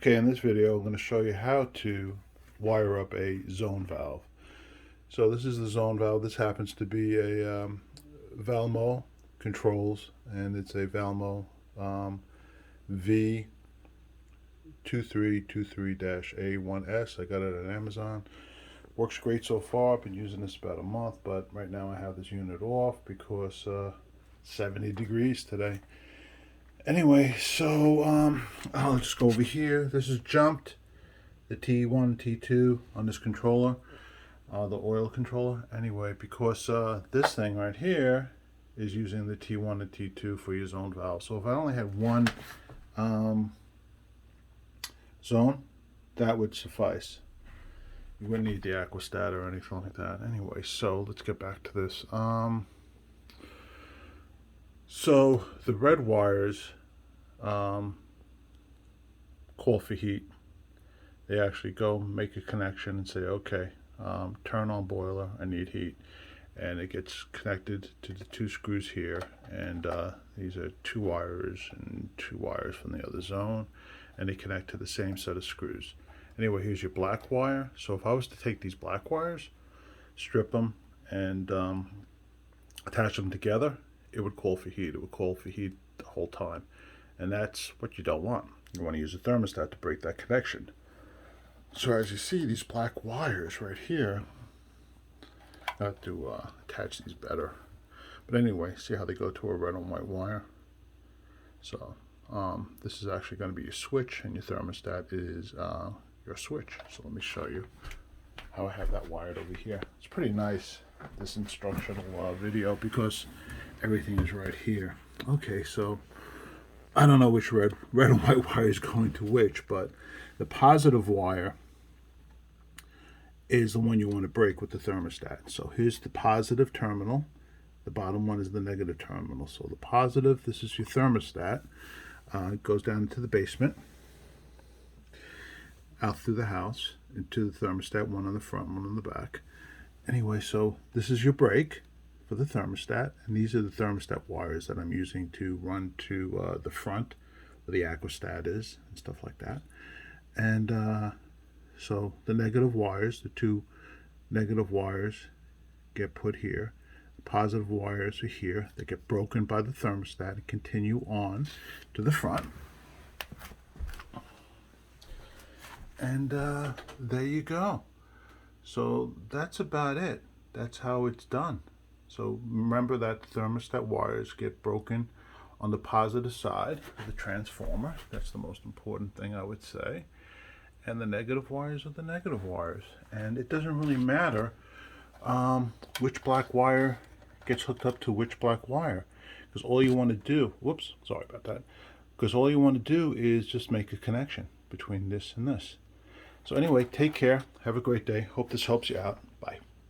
Okay, in this video I'm going to show you how to wire up a zone valve. So this is the zone valve. This happens to be a Valemo controls, and it's a Valemo V2323-A1S. I got it at Amazon. Works great so far. I've been using this about a month, but right now I have this unit off because 70 degrees today. Anyway, so I'll just go over here. This is jumped, the T1, T2 on this controller, the oil controller. Anyway, because this thing right here is using the T1 and T2 for your zone valve. So if I only had one zone, that would suffice. You wouldn't need the aquastat or anything like that. Anyway, so let's get back to this. So the red wires call for heat. They actually go make a connection and say, okay, turn on boiler, I need heat. And it gets connected to the two screws here. And these are two wires and two wires from the other zone. And they connect to the same set of screws. Anyway, here's your black wire. So if I was to take these black wires, strip them, and attach them together, it would call for heat. It would call for heat the whole time. And that's what you don't want. You want to use a thermostat to break that connection. So as you see, these black wires right here, I have to attach these better. But anyway, see how they go to a red and white wire? So this is actually going to be your switch, and your thermostat is your switch. So let me show you how I have that wired over here. It's pretty nice, this instructional video, because everything is right here. Okay, so I don't know which red and white wire is going to which, but the positive wire is the one you want to break with the thermostat. So here's the positive terminal. The bottom one is the negative terminal. So the positive, this is your thermostat. It goes down into the basement, out through the house, into the thermostat, one on the front, one on the back. Anyway, so this is your break for the thermostat, and these are the thermostat wires that I'm using to run to the front where the aquastat is and stuff like that. And so the negative wires, the two negative wires, get put here. The positive wires are here. They get broken by the thermostat and continue on to the front. And there you go. So that's about it. That's how it's done. So remember that thermostat wires get broken on the positive side of the transformer. That's the most important thing, I would say. And the negative wires are the negative wires. And it doesn't really matter which black wire gets hooked up to which black wire. Because all you want to do, whoops, sorry about that. Because all you want to do is just make a connection between this and this. So anyway, take care. Have a great day. Hope this helps you out. Bye.